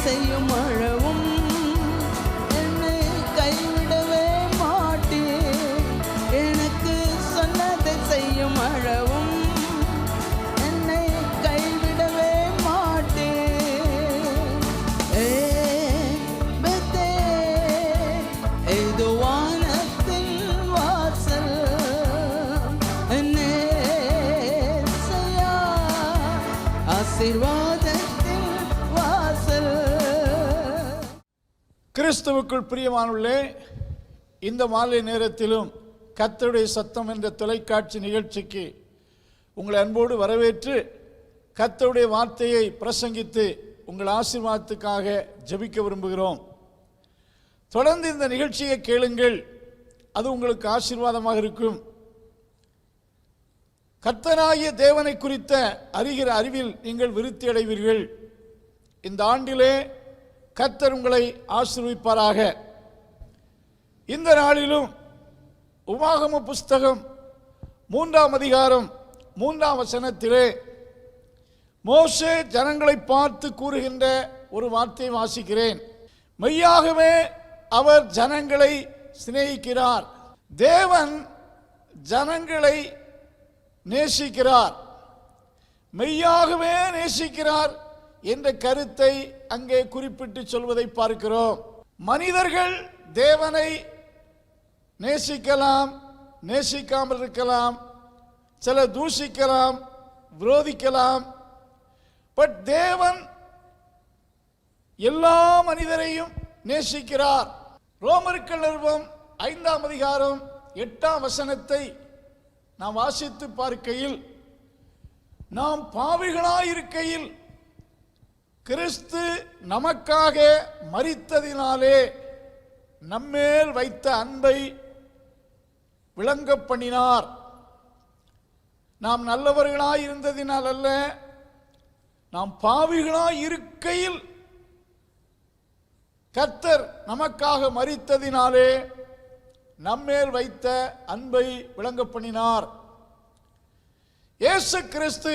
செய்யும் அளவும் என்னை கைவிடவே மாட்டேன். எனக்கு சொன்னதை செய்யும் அளவும் என்னை கைவிடவே மாட்டேன். இது வானத்தின் வாசல், ஆசீர்வாதத்தின் வாசல். கிறிஸ்துவுக்குள் பிரியமானவர்களே, இந்த மாலை நேரத்திலும் கர்த்தருடைய சத்தம் என்ற தொலைக்காட்சி நிகழ்ச்சிக்கு உங்களை அன்போடு வரவேற்று கர்த்தருடைய வார்த்தையை பிரசங்கித்து உங்கள் ஆசீர்வாதத்துக்காக ஜெபிக்க விரும்புகிறோம். தொடர்ந்து இந்த நிகழ்ச்சியை கேளுங்கள், அது உங்களுக்கு ஆசீர்வாதமாக இருக்கும். கர்த்தராகிய தேவனை குறித்த அறிகிற அறிவில் நீங்கள் விருத்தி அடைவீர்கள். இந்த ஆண்டிலே கர்த்தர் உங்களை ஆசீர்வதிப்பாராக. இந்த நாளிலும் உபாகம புஸ்தகம் 3ஆம் அதிகாரம் 3ஆம் வசனத்திலே மோசே ஜனங்களை பார்த்து கூறுகின்ற ஒரு வார்த்தையை வாசிக்கிறேன். மெய்யாகவே அவர் ஜனங்களை சிநேகிக்கிறார். தேவன் ஜனங்களை நேசிக்கிறார், மெய்யாகவே நேசிக்கிறார் என்ற கருத்தை அங்கே குறிப்பிட்டு சொல்வதை பார்க்கிறோம். மனிதர்கள் தேவனை நேசிக்கலாம், நேசிக்காமல் இருக்கலாம், சில தூஷிக்கலாம், விரோதிக்கலாம். பட் தேவன் எல்லா மனிதரையும் நேசிக்கிறார். ரோமர்கள் நிருபம் 5ஆம் அதிகாரம் 8ஆம் வசனத்தை நாம் வாசித்து பார்க்கையில், நாம் பாவிகளாயிருக்கையில் கிறிஸ்து நமக்காக மரித்ததினாலே நம்மேல் வைத்த அன்பை விளங்க பண்ணினார். நாம் நல்லவர்களாய் இருந்ததினால் அல்ல, நாம் பாவிகளாய் இருக்கையில் கர்த்தர் நமக்காக மரித்ததினாலே நம்மேல் வைத்த அன்பை விளங்க பண்ணினார். இயேசு கிறிஸ்து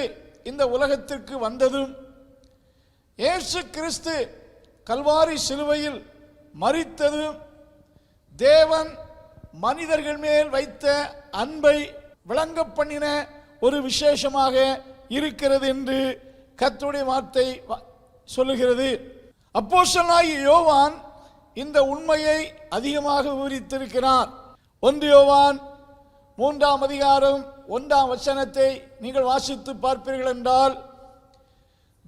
இந்த உலகத்திற்கு வந்ததும், இயேசு கிறிஸ்து கல்வாரி சிலுவையில் மரித்ததும் தேவன் மனிதர்கள் மேல் வைத்த அன்பை விளங்க பண்ணின ஒரு விசேஷமாக இருக்கிறது என்று கர்த்தருடைய வார்த்தை சொல்லுகிறது. அப்போஸ்தலனாகிய யோவான் இந்த உண்மையை அதிகமாக விவரித்திருக்கிறார். 1 யோவான் 3ஆம் அதிகாரம் 1ஆம் வசனத்தை நீங்கள் வாசித்து பார்ப்பீர்கள் என்றால்,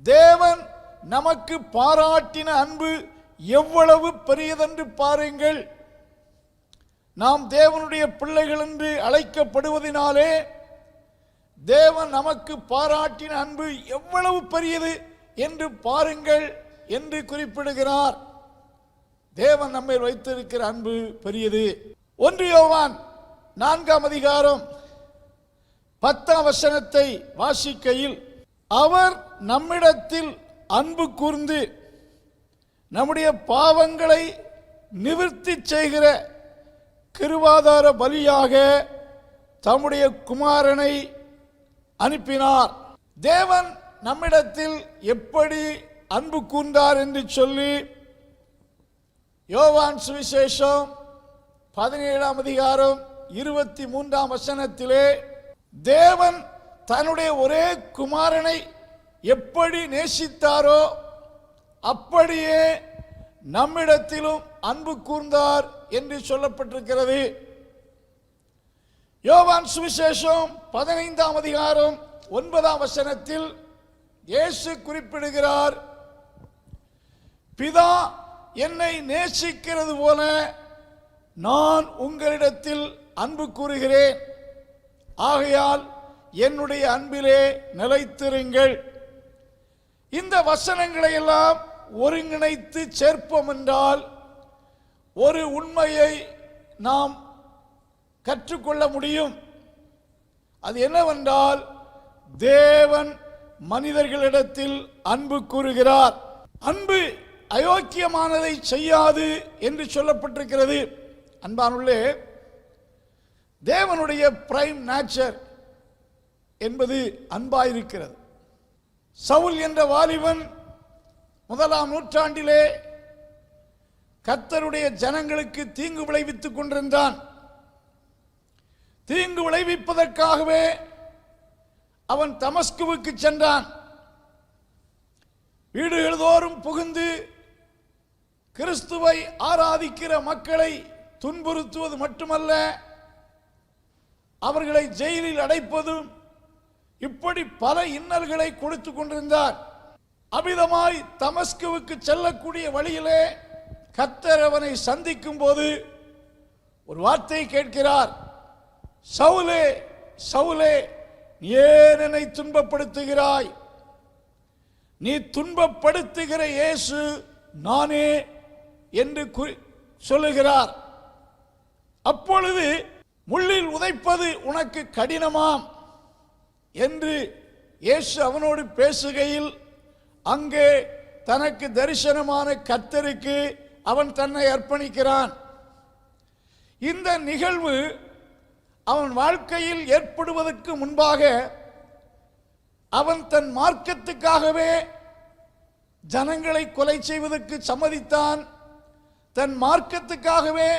தேவன் நமக்கு பாராட்டின அன்பு எவ்வளவு பெரியதென்று பாருங்கள். நாம் தேவனுடைய பிள்ளைகள் என்று அழைக்கப்படுவதனாலே தேவன் நமக்கு பாராட்டின அன்பு எவ்வளவு பெரியது என்று பாருங்கள் என்று குறிப்பிடுகிறார். தேவன் நம்மை வைத்திருக்கிற அன்பு பெரியது. 1 யோவான் 4ஆம் அதிகாரம் 10ஆம் வசனத்தை வாசிக்கையில், அவர் நம்மிடத்தில் அன்பு கூர்ந்து நம்முடைய பாவங்களை நிவர்த்தி செய்கிற கிருபாதார பலியாக தம்முடைய குமாரனை அனுப்பினார். தேவன் நம்மிடத்தில் எப்படி அன்பு கூர்ந்தார் என்று சொல்லி யோவான் சுவிசேஷம் 17ஆம் அதிகாரம் 23ஆம் வசனத்திலே தேவன் தன்னுடைய ஒரே குமாரனை எப்படி நேசித்தாரோ அப்படியே நம்மிடத்திலும் அன்பு கூர்ந்தார் என்று சொல்லப்பட்டிருக்கிறது. யோவான் சுவிசேஷம் 15ஆம் அதிகாரம் 9ஆம் வசனத்தில் இயேசு குறிப்பிடுகிறார், பிதா என்னை நேசிக்கிறது போல நான் உங்களிடத்தில் அன்பு கூறுகிறேன், ஆகையால் என்னுடைய அன்பிலே நிலைத்திருங்கள். இந்த வசனங்களை எல்லாம் ஒருங்கிணைத்து சேர்ப்போம் என்றால் ஒரு உண்மையை நாம் கற்றுக்கொள்ள முடியும். அது என்னவென்றால், தேவன் மனிதர்களிடத்தில் அன்பு கூறுகிறார். அன்பு அயோக்கியமானதை செய்யாது என்று சொல்லப்பட்டிருக்கிறது. அன்பானுள்ளே, தேவனுடைய பிரைம் நேச்சர் என்பது அன்பாயிருக்கிறது. சவுல் என்ற வாலிபன் முதலாம் நூற்றாண்டிலே கர்த்தருடைய ஜனங்களுக்கு தீங்கு விளைவித்துக் கொண்டிருந்தான். தீங்கு விளைவிப்பதற்காகவே அவன் தமஸ்குவுக்கு சென்றான். வீடுகள் தோறும் புகுந்து கிறிஸ்துவை ஆராதிக்கிற மக்களை துன்புறுத்துவது மட்டுமல்ல, அவர்களை ஜெயிலில் அடைப்பதும், இப்படி பல இன்னல்களை கொடுத்து கொண்டிருந்தார். அமிதமாய் தமஸ்குவுக்கு செல்லக்கூடிய வழியிலே கர்த்தர் அவனை சந்திக்கும் போது ஒரு வார்த்தை கேட்கிறார். சவுலே, சவுலே, நீ ஏன் என்னை துன்பப்படுத்துகிறாய்? நீ துன்பப்படுத்துகிற இயேசு நானே என்று சொல்லுகிறார். அப்பொழுது முள்ளில் உதைப்பது உனக்கு கடினமாம் என்று இயேசு அவனோடு பேசுகையில் அங்கே தனக்கு தரிசனமான கர்த்தருக்கு அவன் தன்னை அர்ப்பணிக்கிறான். இந்த நிகழ்வு அவன் வாழ்க்கையில் ஏற்படுவதற்கு முன்பாக அவன் தன் மார்க்கத்துக்காகவே ஜனங்களை கொலை செய்வதற்கு சம்மதித்தான். தன் மார்க்கத்துக்காகவே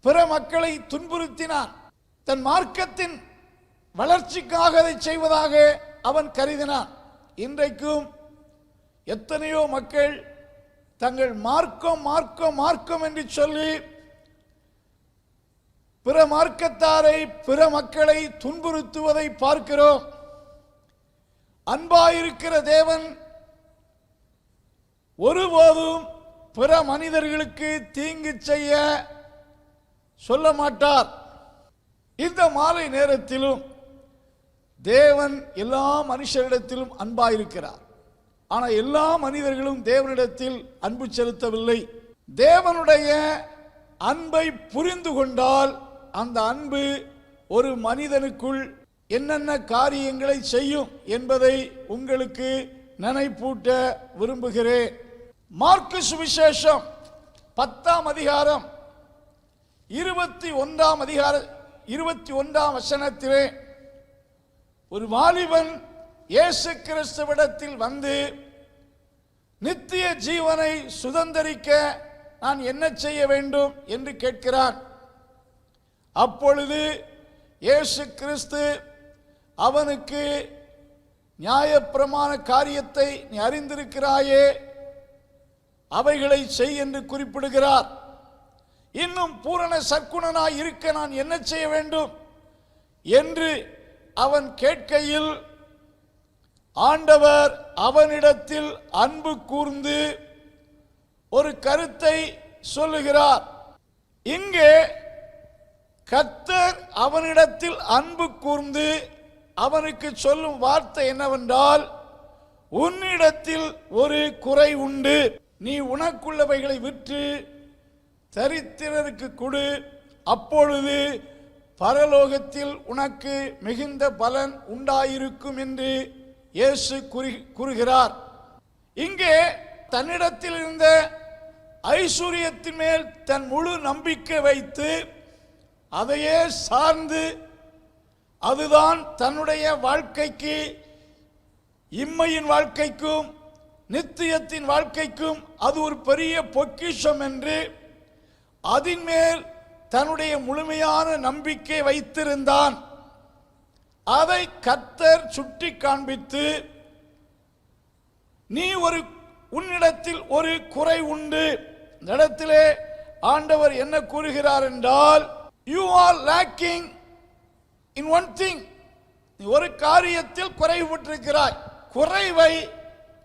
பிற மக்களை துன்புறுத்தினான். தன் மார்க்கத்தின் வளர்ச்சிக்காக அதை செய்வதாக அவன் கருதினான். இன்றைக்கும் எத்தனையோ மக்கள் தங்கள் மார்க்கம் மார்க்கம் மார்க்கம் என்று சொல்லி பிற மார்க்கத்தாரை, பிற மக்களை துன்புறுத்துவதை பார்க்கிறோம். அன்பாயிருக்கிற தேவன் ஒருபோதும் பிற மனிதர்களுக்கு தீங்கு செய்ய சொல்ல மாட்டார். இந்த மாலை நேரத்திலும் தேவன் எல்லா மனுஷரிடத்திலும் அன்பாயிருக்கிறார். ஆனால் எல்லா மனிதர்களும் தேவனிடத்தில் அன்பு செலுத்தவில்லை. தேவனுடைய அன்பை புரிந்து கொண்டால் அந்த அன்பு ஒரு மனிதனுக்குள் என்னென்ன காரியங்களை செய்யும் என்பதை உங்களுக்கு நினைப்பூட்ட விரும்புகிறேன். மார்க்கு சுவிசேஷம் 10ஆம் அதிகாரம் 21ஆம் வசனத்திலே ஒரு வாலிபன் இயேசு கிறிஸ்துவிடத்தில் வந்து நித்திய ஜீவனை சுதந்தரிக்க நான் என்ன செய்ய வேண்டும் என்று கேட்கிறான். அப்பொழுது இயேசு கிறிஸ்து அவனுக்கு நியாயப்பிரமாண காரியத்தை நீ அறிந்திருக்கிறாயே, அவைகளை செய் என்று குறிப்பிடுகிறார். இன்னும் பூரண சற்குணனாய் இருக்க நான் என்ன செய்ய வேண்டும் என்று அவன் கேட்கையில் ஆண்டவர் அவனிடத்தில் அன்பு கூர்ந்து ஒரு கருத்தை சொல்லுகிறார். இங்கே கர்த்தர் அவனிடத்தில் அன்பு கூர்ந்து அவனுக்கு சொல்லும் வார்த்தை என்னவென்றால், உன்னிடத்தில் ஒரு குறை உண்டு, நீ உனக்குள்ளவைகளை விற்று தரித்திரருக்கு கொடு, அப்பொழுது பரலோகத்தில் உனக்கு மிகுந்த பலன் உண்டாயிருக்கும் என்று இயேசு கூறுகிறார். இங்கே தன்னிடத்தில் இருந்த ஐஸ்வர்யத்தின் மேல் தன் முழு நம்பிக்கை வைத்து அதையே சார்ந்து அதுதான் தன்னுடைய வாழ்க்கைக்கு, இம்மையின் வாழ்க்கைக்கும் நித்தியத்தின் வாழ்க்கைக்கும் அது ஒரு பெரிய பொக்கிஷம் என்று அதன் மேல் தன்னுடைய முழுமையான நம்பிக்கை வைத்திருந்தான். அதை கர்த்தர் சுட்டி காண்பித்து, நீ உன்னிடத்தில் ஒரு குறை உண்டு. இந்த இடத்திலே ஆண்டவர் என்ன கூறுகிறார் என்றால், you are lacking in one thing. நீ ஒரு காரியத்தில் குறைவுற்றிருக்கிறாய். குறைவை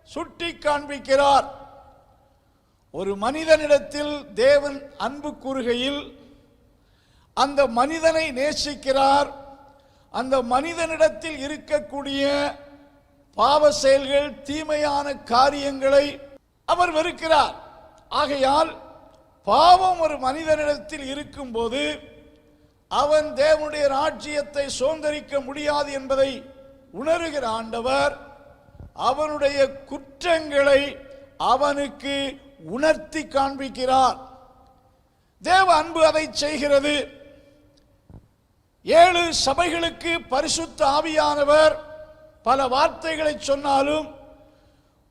சுட்டி காண்பிக்கிறார். ஒரு மனிதனிடத்தில் தேவன் அன்பு கூறுகையில் அந்த மனிதனை நேசிக்கிறார். அந்த மனிதனிடத்தில் இருக்கக்கூடிய பாவ செயல்கள், தீமையான காரியங்களை அவர் வெறுக்கிறார். ஆகையால் பாவம் ஒரு மனிதனிடத்தில் இருக்கும்போது அவன் தேவனுடைய ராஜ்யத்தை சுதந்தரிக்க முடியாது என்பதை உணர்கிற ஆண்டவர் அவனுடைய குற்றங்களை அவனுக்கு உணர்த்தி காண்பிக்கிறார். தேவ அன்பு அதை செய்கிறது. 7 சபைகளுக்கு பரிசுத்த ஆவியானவர் பல வார்த்தைகளை சொன்னாலும்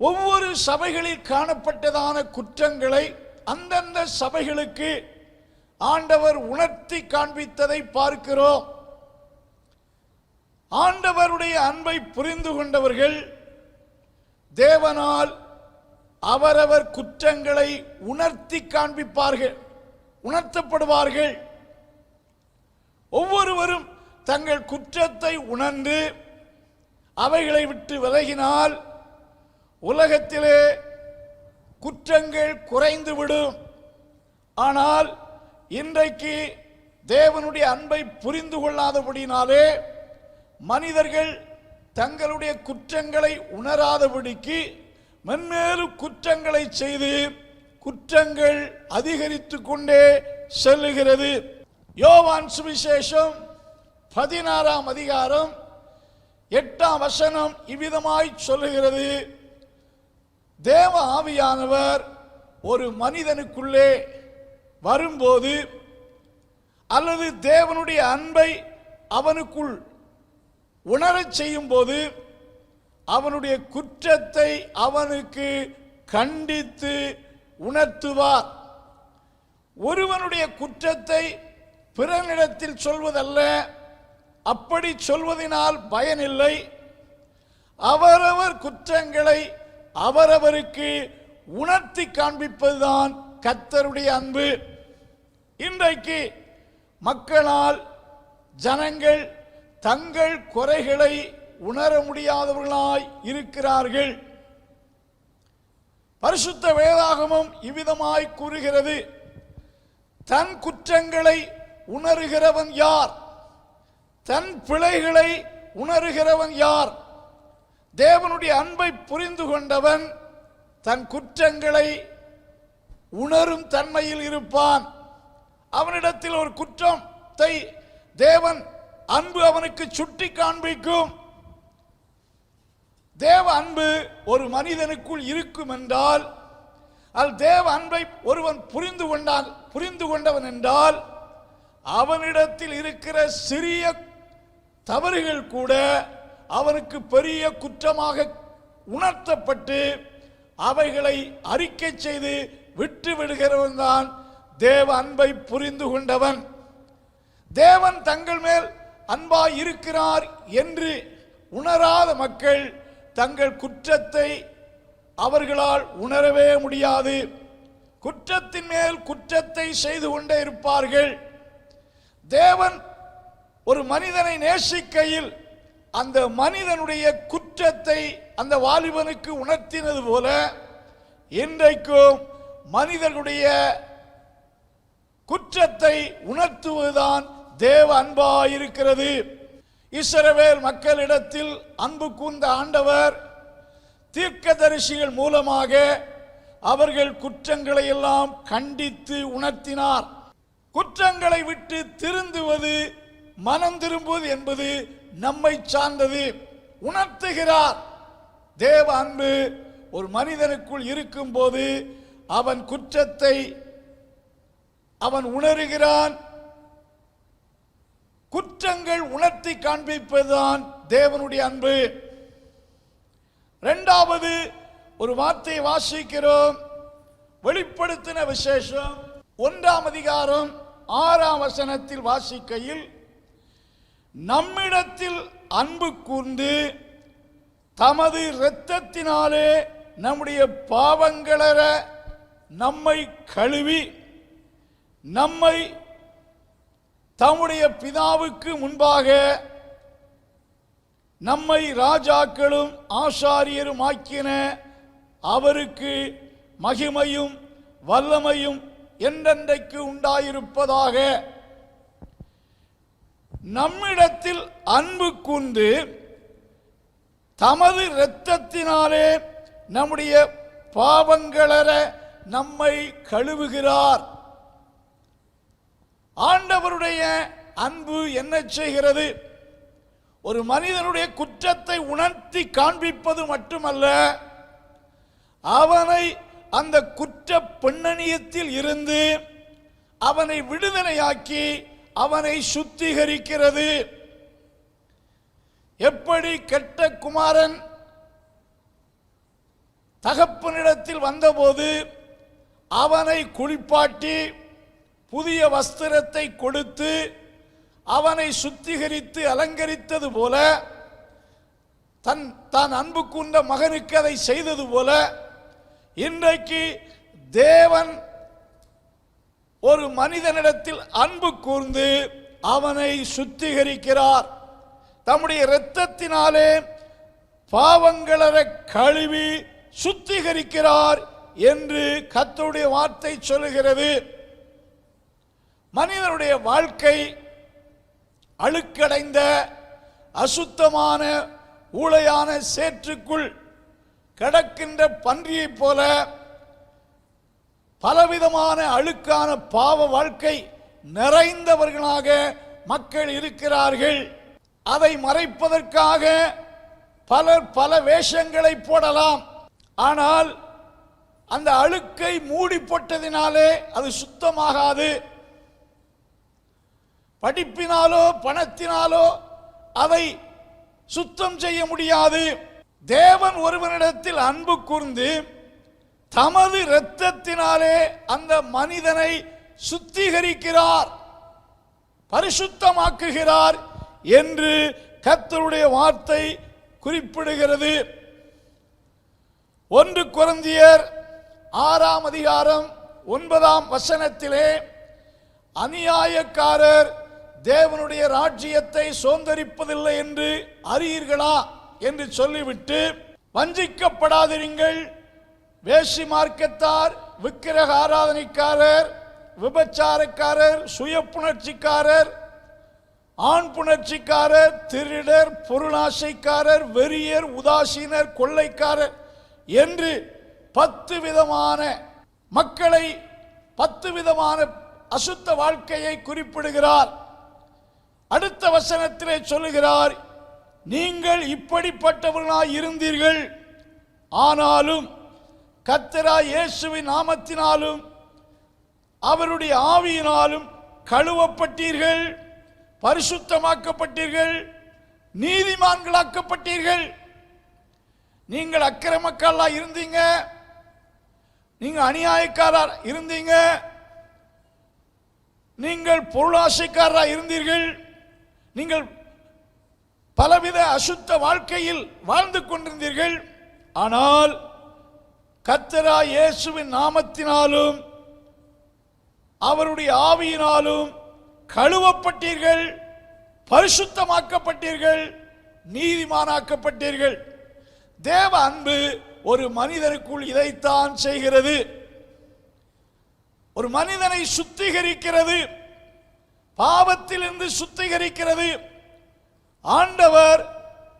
ஒவ்வொரு சபைகளில் காணப்பட்டதான குற்றங்களை அந்தந்த சபைகளுக்கு ஆண்டவர் உணர்த்தி காண்பித்ததை பார்க்கிறோம். ஆண்டவருடைய அன்பை புரிந்து கொண்டவர்கள் தேவனால் அவரவர் குற்றங்களை உணர்த்தி காண்பிப்பார்கள், உணர்த்தப்படுவார்கள். ஒவ்வொருவரும் தங்கள் குற்றத்தை உணர்ந்து அவைகளை விட்டு விலகினால் உலகத்திலே குற்றங்கள் குறைந்துவிடும். ஆனால் இன்றைக்கு தேவனுடைய அன்பை புரிந்து கொள்ளாதபடினாலே மனிதர்கள் தங்களுடைய குற்றங்களை உணராதபடிக்கு மென்மேலும் குற்றங்களை செய்து குற்றங்கள் அதிகரித்து கொண்டே செல்லுகிறது. யோவான் சுவிசேஷம் 16ஆம் அதிகாரம் 8ஆம் வசனம் இவ்விதமாய் சொல்லுகிறது, தேவ ஆவியானவர் ஒரு மனிதனுக்குள்ளே வரும்போது அல்லது தேவனுடைய அன்பை அவனுக்குள் உணரச் செய்யும் போது அவனுடைய குற்றத்தை அவனுக்கு கண்டித்து உணர்த்துவார். ஒருவனுடைய குற்றத்தை பிறனிடத்தில் சொல்வதல்ல, அப்படி சொல்வதனால் பயனில்லை. அவரவர் குற்றங்களை அவரவருக்கு உணர்த்தி காண்பிப்பதுதான் கர்த்தருடைய அன்பு. இன்றைக்கு மக்களால் ஜனங்கள் தங்கள் குறைகளை உணர முடியாதவர்களாய் இருக்கிறார்கள். பரிசுத்த வேதாகமம் இவ்விதமாய் கூறுகிறது, தன் குற்றங்களை உணர்கிறவன் யார்? தன் பிழைகளை உணர்கிறவன் யார்? தேவனுடைய அன்பை புரிந்து கொண்டவன் தன் குற்றங்களை உணரும் தன்மையில் இருப்பான். அவனிடத்தில் ஒரு குற்றத்தை தேவன் அன்பு அவனுக்கு சுட்டி காண்பிக்கும். தேவ அன்பு ஒரு மனிதனுக்குள் இருக்கும் என்றால், அது தேவ அன்பை ஒருவன் புரிந்து கொண்டவன் என்றால் அவனிடத்தில் இருக்கிற சிறிய தவறுகள் கூட அவனுக்கு பெரிய குற்றமாக உணர்த்தப்பட்டு அவைகளை அறிக்கை செய்து விட்டு விடுகிறவன் தான் தேவ அன்பை புரிந்து கொண்டவன். தேவன் தங்கள் மேல் அன்பாய் இருக்கிறார் என்று உணராத மக்கள் தங்கள் குற்றத்தை அவர்களால் உணரவே முடியாது. குற்றத்தின் மேல் குற்றத்தை செய்து கொண்டே இருப்பார்கள். தேவன் ஒரு மனிதனை நேசிக்கையில் அந்த மனிதனுடைய குற்றத்தை அந்த வாலிபனுக்கு உணர்த்தினது போல இன்றைக்கும் மனிதனுடைய குற்றத்தை உணர்த்துவதுதான் தேவ அன்பாயிருக்கிறது. இஸ்ரவேல் மக்களிடத்தில் அன்பு கூர்ந்த ஆண்டவர் தீர்க்கதரிசிகள் மூலமாக அவர்கள் குற்றங்களை எல்லாம் கண்டித்து உணர்த்தினார். குற்றங்களை விட்டு திருந்துவது, மனம் திரும்புவது என்பது நம்மை சார்ந்தது. உணர்த்துகிறார். தேவ அன்பு ஒரு மனிதனுக்குள் இருக்கும் போது அவன் குற்றத்தை அவன் உணர்கிறான். குற்றங்கள் உணர்த்தி காண்பிப்பதுதான் தேவனுடைய அன்பு. இரண்டாவது ஒரு வார்த்தையை வாசிக்கிறோம். வெளிப்படுத்தின விசேஷம் 1ஆம் அதிகாரம் 6ஆம் வசனத்தில் வாசிக்கையில், நம்மிடத்தில் அன்பு கூர்ந்து தமது இரத்தத்தினாலே நம்முடைய பாவங்களற நம்மை கழுவி நம்மை தம்முடைய பிதாவுக்கு முன்பாக நம்மை ராஜாக்களும் ஆசாரியரும் ஆக்கின அவருக்கு மகிமையும் வல்லமையும் என்றென்றைக்கு உண்டாயிருப்பதாக. நம்மிடத்தில் அன்பு கூர்ந்து தமது இரத்தத்தினாலே நம்முடைய பாவங்களற நம்மை கழுவுகிறார். ஆண்டவருடைய அன்பு என்ன செய்கிறது? ஒரு மனிதனுடைய குற்றத்தை உணர்த்தி காண்பிப்பது மட்டுமல்ல, அவனை அந்த குற்ற பின்னணியத்தில் இருந்து அவனை விடுதலையாக்கி அவனை சுத்திகரிக்கிறது. எப்படி கெட்ட குமாரன் தகப்பனிடத்தில் வந்தபோது அவனை குளிப்பாட்டி புதிய வஸ்திரத்தை கொடுத்து அவனை சுத்திகரித்து அலங்கரித்தது போல, தான் அன்பு கூர்ந்த மகனுக்கு அதை செய்தது போல, இன்றைக்கு தேவன் ஒரு மனிதனிடத்தில் அன்பு கூர்ந்து அவனை சுத்திகரிக்கிறார். தம்முடைய இரத்தத்தினாலே பாவங்களற கழுவி சுத்திகரிக்கிறார் என்று கர்த்தருடைய வார்த்தை சொல்லுகிறது. மனிதனுடைய வாழ்க்கை அழுக்கடைந்த அசுத்தமான ஊளையான சேற்றுக்குள் கிடக்கின்ற பன்றியைப் போல பலவிதமான அழுக்கான பாவ வாழ்க்கை நிறைந்தவர்களாக மக்கள் இருக்கிறார்கள். அதை மறைப்பதற்காக பலர் பல வேஷங்களை போடலாம். ஆனால் அந்த அழுக்கை மூடி போட்டதினாலே அது சுத்தமாகாது. படிப்பினாலோ பணத்தினாலோ அதை சுத்தம் செய்ய முடியாது. தேவன் ஒருவனிடத்தில் அன்பு கூர்ந்து தமது இரத்தத்தினாலே அந்த மனிதனை சுத்திகரிக்கிறார், பரிசுத்தமாக்குகிறார் என்று கர்த்தருடைய வார்த்தை குறிப்பிடுகிறது. 1 கொரிந்தியர் 6 அதிகாரம் 9 அநியாயக்காரர் தேவனுடைய ராஜ்யத்தை சுதந்தரிப்பதில்லை என்று அறியீர்களா என்று சொல்லிவிட்டு, வஞ்சிக்கப்படாதிருங்கள், வேசி மார்க்கத்தார், விக்கிரக ஆராதனைக்காரர், விபச்சாரக்காரர், சுய புணர்ச்சிக்காரர், ஆண் புணர்ச்சிக்காரர், திருடர், பொருளாசைக்காரர், வெறியர், உதாசீனர், கொள்ளைக்காரர் என்று 10 விதமான மக்களை 10 விதமான அசுத்த வாழ்க்கையை குறிப்பிடுகிறார். அடுத்த வசனத்திலே சொல்லுகிறார், நீங்கள் இப்படிப்பட்டவர்களாய் இருந்தீர்கள், ஆனாலும் கர்த்தராகிய இயேசுவின் நாமத்தினாலும் அவருடைய ஆவியினாலும் கழுவப்பட்டீர்கள், பரிசுத்தமாக்கப்பட்டீர்கள், நீதிமான்களாக்கப்பட்டீர்கள். நீங்கள் அக்கிரமக்காரா இருந்தீங்க, நீங்க அநியாயக்காரா இருந்தீங்க, நீங்கள் பொருளாசைக்காரா இருந்தீர்கள், நீங்கள் பலவித அசுத்த வாழ்க்கையில் வாழ்ந்து கொண்டிருந்தீர்கள். ஆனால் கர்த்தராகிய இயேசுவின் நாமத்தினாலும் அவருடைய ஆவியினாலும் கழுவப்பட்டீர்கள், பரிசுத்தமாக்கப்பட்டீர்கள், நீதிமானாக்கப்பட்டீர்கள். தேவ அன்பு ஒரு மனிதனுக்குள் இதைத்தான் செய்கிறது. ஒரு மனிதனை சுத்திகரிக்கிறது, பாவத்திலிருந்து சுத்திகரிக்கிறது. ஆண்டவர்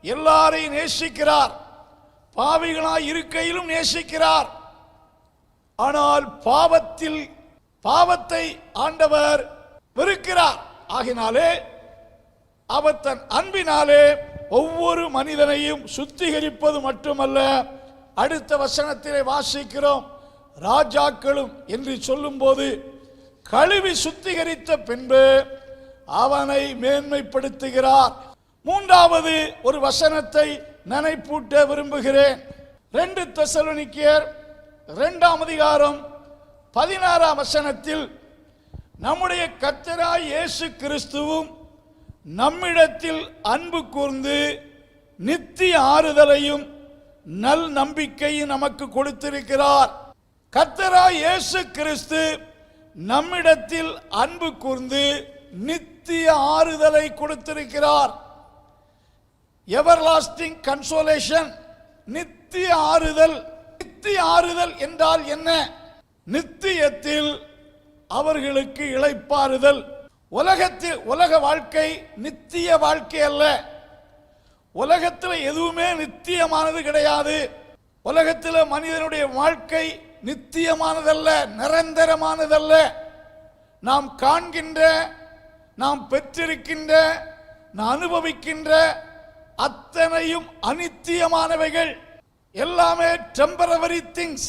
எல்லாரையும் நேசிக்கிறார், பாவிகளாய் இருக்கையிலும் நேசிக்கிறார். ஆனால் பாவத்தை ஆண்டவர் வெறுக்கிறார். ஆகினாலே அவர் தன் அன்பினாலே ஒவ்வொரு மனிதனையும் சுத்திகரிப்பது மட்டுமல்ல, அடுத்த வசனத்திலே வாசிக்கிறோம், ராஜாக்களும் என்று சொல்லும் போது கழுவி சுத்திகரித்த பின்பு அவனை மேன்மைப்படுத்துகிறார். 3வது ஒரு வசனத்தை நினைப்பூட்ட விரும்புகிறேன். 2 தெசலோனிக்கேயர் 2 அதிகாரம் 16 நம்முடைய கர்த்தராகிய இயேசு கிறிஸ்துவும் நம்மிடத்தில் அன்பு கூர்ந்து நித்திய ஆறுதலையும் நல் நம்பிக்கையும் நமக்கு கொடுத்திருக்கிறார். கர்த்தராகிய இயேசு கிறிஸ்து நம்மிடத்தில் அன்பு கூர்ந்து நித்திய ஆறுதலை கொடுத்திருக்கிறார். எவர்லாஸ்டிங் கன்சோலேஷன், நித்திய ஆறுதல். நித்திய ஆறுதல் என்றால் என்ன? நித்தியத்தில் அவர்களுக்கு இளைப்பாறுதல். உலக வாழ்க்கை நித்திய வாழ்க்கை அல்ல. உலகத்தில் எதுவுமே நித்தியமானது கிடையாது. உலகத்தில் மனிதனுடைய வாழ்க்கை நித்தியமானதல்ல, நிரந்தரமானதல்ல. நாம் காண்கின்ற, நாம் பெற்றிருக்கின்ற, நாம் அனுபவிக்கின்ற அத்தனையும் அநித்தியமானவைகள். எல்லாமே டெம்பரவரி திங்ஸ்.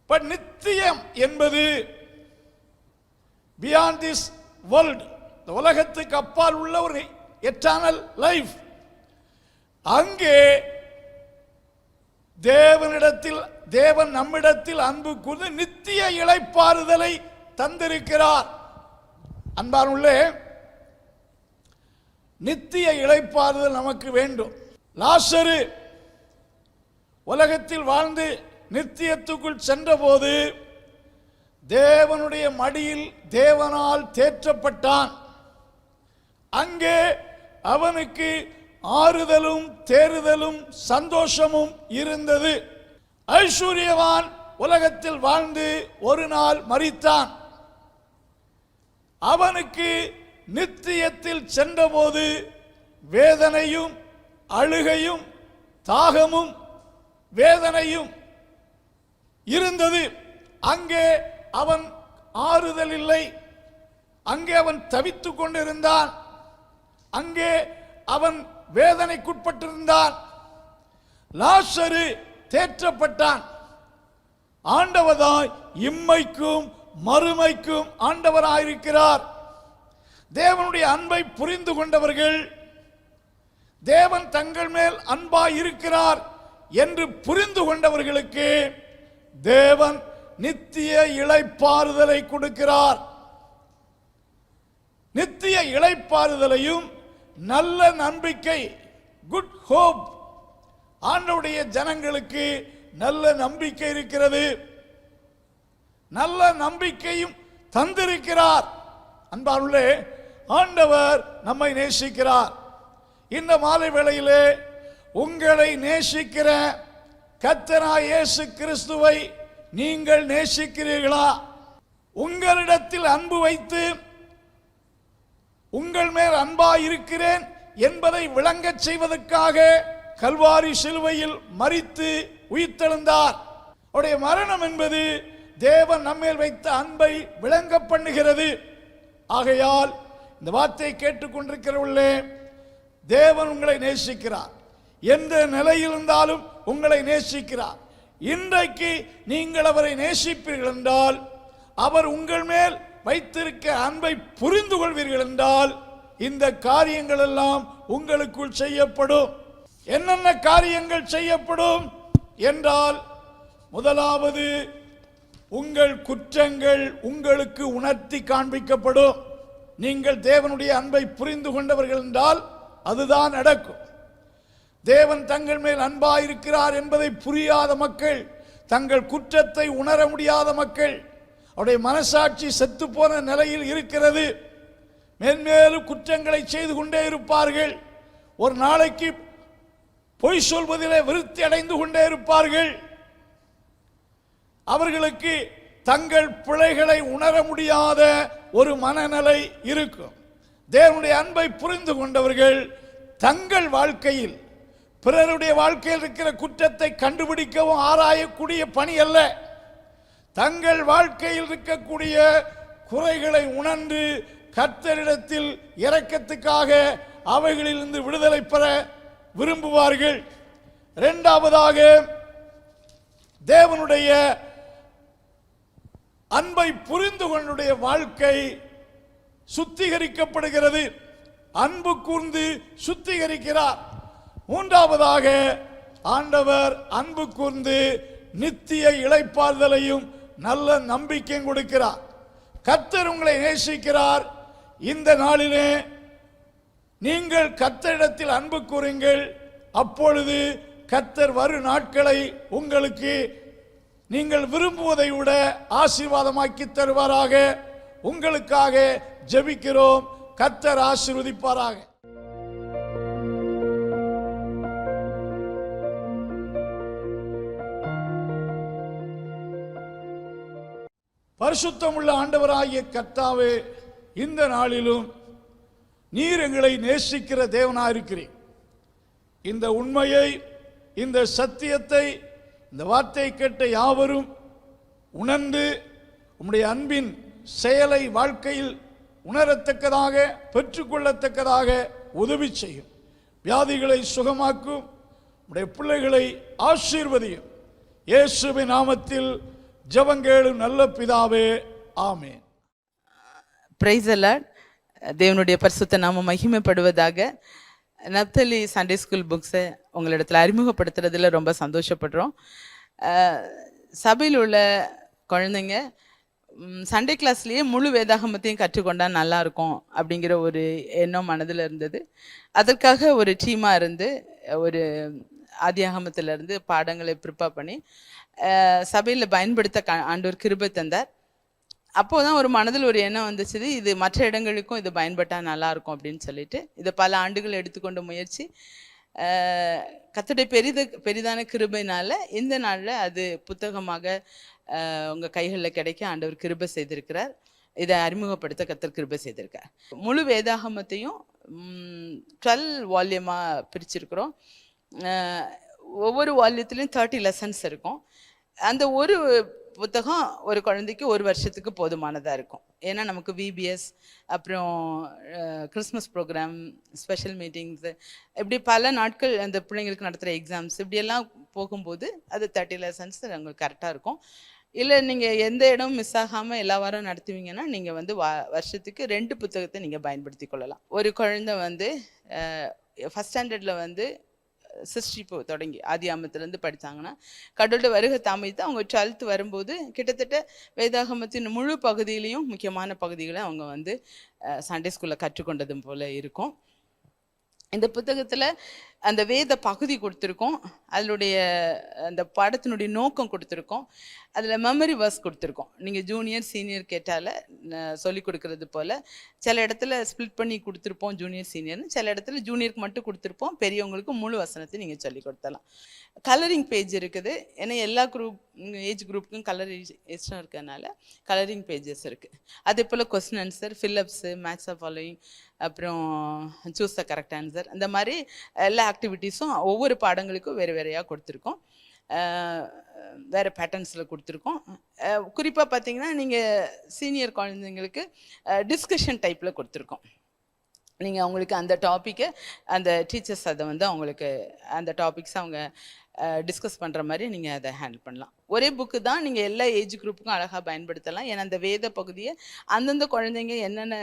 பட் நித்தியம் என்பது பியாண்ட் திஸ் வேர்ல்ட், இந்த உலகத்துக்கு அப்பால் உள்ள ஒரு எட்டர்னல் லைஃப். அங்கே தேவன் நம்மிடத்தில் அன்பு கூர்ந்து நித்திய இளைப்பாறுதலை தந்திருக்கிறார். அன்பானுள்ளே, நித்திய இளைப்பாறுதல் நமக்கு வேண்டும். லாசரு உலகத்தில் வாழ்ந்து நித்தியத்துக்குள் சென்றபோது தேவனுடைய மடியில் தேவனால் தேற்றப்பட்டான். அங்கே அவனுக்கு ஆறுதலும் தேறுதலும் சந்தோஷமும் இருந்தது. ஐஸ்வர்யவான் உலகத்தில் வாழ்ந்து ஒரு நாள் மரித்தான். அவனுக்கு நித்தியத்தில் சென்றபோது வேதனையும் அழுகையும் தாகமும் வேதனையும் இருந்தது. அங்கே அவன் ஆறுதல் இல்லை. அங்கே அவன் தவித்துக் கொண்டிருந்தான். அங்கே அவன் வேதனைக்குட்பட்டிருந்தான். லாசரு தேற்றப்பட்டான். ஆண்டவர்தான் இம்மைக்கும் மறுமைக்கும் ஆண்டவராயிருக்கிறார். தேவனுடைய அன்பை புரிந்து கொண்டவர்கள், தேவன் தங்கள் மேல் அன்பாய் இருக்கிறார் என்று புரிந்து கொண்டவர்களுக்கு தேவன் நித்திய இளைப்பாறுதலை கொடுக்கிறார். நித்திய இளைப்பாறுதலையும் நல்ல நம்பிக்கை, குட் ஹோப், ஆண்டவருடைய ஜனங்களுக்கு நல்ல நம்பிக்கை இருக்கிறது. நல்ல நம்பிக்கையும் தந்திருக்கிறார். அன்பார்களே, ஆண்டவர் நம்மை நேசிக்கிறார். இந்த மாலை வேளையிலே உங்களை நேசிக்கிற கர்த்தராகிய இயேசு கிறிஸ்துவை நீங்கள் நேசிக்கிறீர்களா? உங்களிடத்தில் அன்பு வைத்து உங்கள் மேல் அன்பாய் இருக்கிறேன் என்பதை விளங்கச் செய்வதற்காக கல்வாரி சிலுவையில் மரித்து உயிர்த்தெழுந்தார். அவருடைய மரணம் என்பது தேவன் நம்மேல் வைத்த அன்பை விளங்க பண்ணுகிறது. ஆகையால் இந்த வார்த்தையை கேட்டுக்கொண்டிருக்கிறவர்களே, தேவன் உங்களை நேசிக்கிறார். எந்த நிலையில் இருந்தாலும் உங்களை நேசிக்கிறார். இன்றைக்கு நீங்கள் அவரை நேசிப்பீர்கள் என்றால், அவர் உங்கள் மேல் வைத்திருக்க அன்பை புரிந்து கொள்வீர்கள் என்றால், இந்த காரியங்கள் எல்லாம் உங்களுக்குள் செய்யப்படும். என்னென்ன காரியங்கள் செய்யப்படும் என்றால், முதலாவது, உங்கள் குற்றங்கள் உங்களுக்கு உணர்த்தி காண்பிக்கப்படும். நீங்கள் தேவனுடைய அன்பை புரிந்து கொண்டவர்கள் என்றால் அதுதான் நடக்கும். தேவன் தங்கள் மேல் அன்பாயிருக்கிறார் என்பதை புரியாத மக்கள், தங்கள் குற்றத்தை உணர முடியாத மக்கள், அவருடைய மனசாட்சி செத்து போன நிலையில் இருக்கிறது. மேன்மேலும் குற்றங்களை செய்து கொண்டே இருப்பார்கள். ஒரு நாளைக்கு பொய் சொல்வதிலே விருத்தி அடைந்து கொண்டே இருப்பார்கள். அவர்களுக்கு தங்கள் பிழைகளை உணர முடியாத ஒரு மனநிலை இருக்கும். தேவனுடைய அன்பை புரிந்து கொண்டவர்கள் தங்கள் வாழ்க்கையில் பிறருடைய வாழ்க்கையில் இருக்கிற குற்றத்தை கண்டுபிடிக்கவும் ஆராயக்கூடிய பணி அல்ல, தங்கள் வாழ்க்கையில் இருக்கக்கூடிய குறைகளை உணர்ந்து கர்த்தரிடத்தில் இரக்கத்துக்காக அவைகளிலிருந்து விடுதலை பெற விரும்புவார்கள். இரண்டாவதாக, தேவனுடைய அன்பை புரிந்து கொண்டுடைய வாழ்க்கை சுத்திகரிக்கப்படுகிறது. அன்பு கூர்ந்து சுத்திகரிக்கிறார். மூன்றாவதாக, ஆண்டவர் அன்பு கூர்ந்து நித்திய இளைப்பாறுதலையும் நல்ல நம்பிக்கையும் கொடுக்கிறார். கர்த்தர் உங்களை நேசிக்கிறார். இந்த நாளிலே நீங்கள் கர்த்தரிடத்தில் அன்பு கூறுங்கள். அப்பொழுது கர்த்தர் வரும் நாட்களை உங்களுக்கு நீங்கள் விரும்புவதை விட ஆசீர்வாதமாக்கி தருவாராக. உங்களுக்காக ஜெபிக்கிறோம். கர்த்தர் ஆசீர்வதிப்பாராக. பரிசுத்தமுள்ள ஆண்டவராகிய கர்த்தாவே, இந்த நாளிலும் நீர் எங்களை நேசிக்கிற தேவனாயிருக்கிறீர். இந்த உண்மையை, இந்த சத்தியத்தை, இந்த வார்த்தையை கேட்ட யாவரும் உணர்ந்து உம்முடைய அன்பின் செயலை வாழ்க்கையில் உணரத்தக்கதாக, பெற்றுக்கொள்ளத்தக்கதாக உதவி செய்யும். வியாதிகளை சுகமாக்கும். உம்முடைய பிள்ளைகளை ஆசீர்வதியும். இயேசுவின் நாமத்தில் ஜெபங்கேளும் நல்ல பிதாவே, ஆமென். Praise the Lord. தேவனுடைய பரிசுத்த நாமம் மகிமைப்படுவதாக. நப்தலி சண்டே ஸ்கூல் புக்ஸை உங்களிடத்தில் அறிமுகப்படுத்துறதுல ரொம்ப சந்தோஷப்படுறோம். சபையில் உள்ள குழந்தைங்க சண்டே கிளாஸ்லேயே முழு வேதாகமத்தையும் கற்றுக்கொண்டா நல்லா இருக்கும் அப்படிங்கிற ஒரு எண்ணம் மனதில் இருந்தது. அதற்காக ஒரு டீமாக இருந்து ஒரு ஆதியாகமத்திலிருந்து பாடங்களை ப்ரிப்பேர் பண்ணி சபையில் பயன்படுத்த ஆண்டவர் கிருபை தந்தார். அப்போதான் ஒரு மனதில் ஒரு எண்ணம் வந்துச்சு, இது மற்ற இடங்களுக்கும் இது பயன்பட்டால் நல்லா இருக்கும் அப்படின்னு சொல்லிட்டு இதை பல ஆண்டுகள் எடுத்துக்கொண்ட முயற்சி கர்த்தருடைய பெரிதான கிருபையினால இந்த நாளில் அது புத்தகமாக உங்கள் கைகளில் கிடைக்க ஆண்டவர் கிருபை செய்திருக்கிறார். இதை அறிமுகப்படுத்த கர்த்தர் கிருபை செய்திருக்கார். முழு வேதாகமத்தையும் 12 வால்யூமாக பிரிச்சிருக்கிறோம். ஒவ்வொரு வால்யூத்துலேயும் 30 லெசன்ஸ் இருக்கும். அந்த ஒரு புத்தகம் ஒரு குழந்தைக்கு ஒரு வருஷத்துக்கு போதுமானதாக இருக்கும். ஏன்னா நமக்கு விபிஎஸ், அப்புறம் கிறிஸ்மஸ் ப்ரோக்ராம், ஸ்பெஷல் மீட்டிங்ஸு, இப்படி பல நாட்கள் அந்த பிள்ளைங்களுக்கு நடத்துகிற எக்ஸாம்ஸ் இப்படியெல்லாம் போகும்போது அது 30 லெசன்ஸ் உங்களுக்கு கரெக்டாக இருக்கும். இல்லை நீங்கள் எந்த இடமும் மிஸ் ஆகாமல் எல்லா வாரம் நடத்துவீங்கன்னா நீங்கள் வந்து வருஷத்துக்கு 2 புத்தகத்தை நீங்கள் பயன்படுத்தி கொள்ளலாம். ஒரு குழந்தை வந்து ஃபஸ்ட் ஸ்டாண்டர்டில் வந்து சிருஷ்டிப்பு தொடங்கி ஆதியாகமத்திலேருந்து படித்தாங்கன்னா கடவுளோட வருகை தாமதித்து அவங்க 12th வரும்போது கிட்டத்தட்ட வேதாகமத்தின் முழு பகுதியிலையும் முக்கியமான பகுதிகளை அவங்க வந்து சண்டே ஸ்கூலில் கற்றுக்கொண்டதும் போல் இருக்கும். இந்த புத்தகத்தில் அந்த வேத பகுதி கொடுத்துருக்கோம், அதனுடைய அந்த பாடத்தினுடைய நோக்கம் கொடுத்துருக்கோம், அதில் மெமரி வர்ஸ் கொடுத்துருக்கோம். நீங்கள் ஜூனியர் சீனியர் கேட்டால சொல்லி கொடுக்கறது போல் சில இடத்துல ஸ்ப்ளிட் பண்ணி கொடுத்துருப்போம் ஜூனியர் சீனியர்னு, சில இடத்துல ஜூனியருக்கு மட்டும் கொடுத்துருப்போம், பெரியவங்களுக்கு முழு வசனத்தை நீங்கள் சொல்லி கொடுத்தலாம். கலரிங் பேஜ் இருக்குது, ஏன்னா எல்லா ஏஜ் குரூப்புக்கும் கலர் இஷ்டம் இருக்கிறதுனால கலரிங் பேஜஸ் இருக்குது. அதே போல் question answer, fill ups, match of following, அப்புறம் சூஸ் த கரெக்ட் ஆன்சர், இந்த மாதிரி எல்லா ஆக்டிவிட்டீஸும் ஒவ்வொரு பாடங்களுக்கும் வேறு வேறையாக கொடுத்துருக்கோம். வேறு பேட்டர்ன்ஸில் கொடுத்துருக்கோம். குறிப்பாக பார்த்தீங்கன்னா நீங்கள் சீனியர் குழந்தைங்களுக்கு டிஸ்கஷன் டைப்பில் கொடுத்துருக்கோம். நீங்கள் அவங்களுக்கு அந்த டாப்பிக்கை அந்த டீச்சர்ஸ் அதை வந்து அவங்களுக்கு அந்த டாபிக்ஸ் அவங்க டிஸ்கஸ் பண்ணுற மாதிரி நீங்கள் அதை ஹேண்டில் பண்ணலாம். ஒரே புக்கு தான் நீங்கள் எல்லா ஏஜ் குரூப்புக்கும் அழகாக பயன்படுத்தலாம். ஏன்னா அந்த வேத பகுதியை அந்தந்த குழந்தைங்க என்னென்ன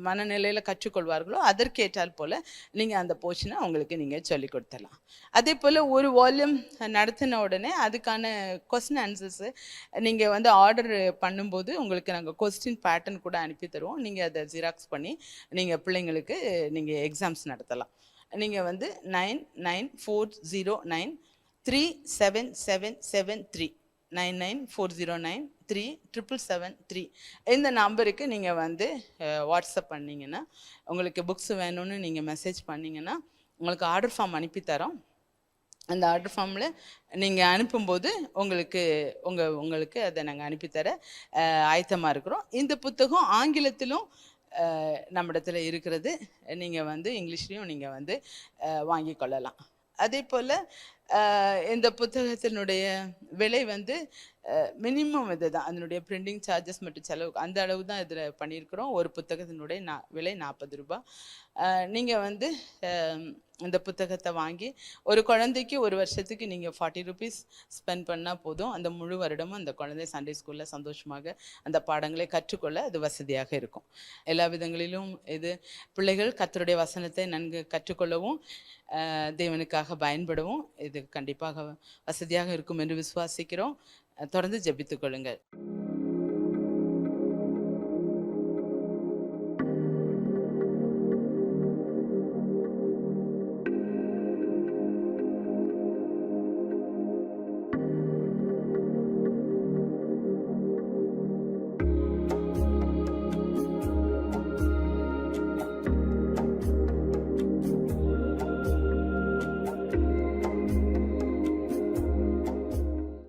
மனநிலையில் கற்றுக்கொள்வார்களோ அதற்கேற்றால் போல் நீங்கள் அந்த போர்ஷனை அவங்களுக்கு நீங்கள் சொல்லிக் கொடுத்துடலாம். அதே போல் ஒரு வால்யூம் நடத்தின உடனே அதுக்கான கொஸ்டின் ஆன்சர்ஸு நீங்கள் வந்து ஆர்டர் பண்ணும்போது உங்களுக்கு நாங்கள் கொஸ்டின் பேட்டர்ன் கூட அனுப்பி தருவோம். நீங்கள் அதை ஜெராக்ஸ் பண்ணி நீங்கள் பிள்ளைங்களுக்கு நீங்கள் எக்ஸாம்ஸ் நடத்தலாம். நீங்கள் வந்து 9940937773 9940937773 இந்த நம்பருக்கு நீங்கள் வந்து வாட்ஸ்அப் பண்ணிங்கன்னா உங்களுக்கு புக்ஸ் வேணும்னு நீங்கள் மெசேஜ் பண்ணிங்கன்னா உங்களுக்கு ஆர்டர் ஃபார்ம் அனுப்பித்தரோம். அந்த ஆர்டர் ஃபார்மில் நீங்கள் அனுப்பும்போது உங்களுக்கு அதை நாங்கள் அனுப்பித்தர ஆயத்தமாக இருக்கிறோம். இந்த புத்தகம் ஆங்கிலத்திலும் நம்மிடத்தில் இருக்கிறது, நீங்கள் வந்து இங்கிலீஷ்லேயும் நீங்கள் வந்து வாங்கி கொள்ளலாம். அதே போல் இந்த புத்தகத்தினுடைய விலை வந்து மினிமம் இது தான், அதனுடைய பிரிண்டிங் சார்ஜஸ் மற்றும் செலவு அந்த அளவு தான் இதில் பண்ணியிருக்கிறோம். ஒரு புத்தகத்தினுடைய விலை 40 ரூபாய். நீங்கள் வந்து இந்த புத்தகத்தை வாங்கி ஒரு குழந்தைக்கு ஒரு வருஷத்துக்கு நீங்கள் 40 rupees ஸ்பெண்ட் பண்ணால் போதும். அந்த முழு வருடமும் அந்த குழந்தை சண்டே ஸ்கூலில் சந்தோஷமாக அந்த பாடங்களை கற்றுக்கொள்ள அது வசதியாக இருக்கும். எல்லா விதங்களிலும் இது பிள்ளைகள் கர்த்தருடைய வசனத்தை நன்கு கற்றுக்கொள்ளவும் தேவனுக்காக பயன்படவும் இது கண்டிப்பாக வசதியாக இருக்கும் என்று விசுவாசிக்கிறோம். தொடர்ந்து ஜெபித்துக் கொள்ளுங்கள்.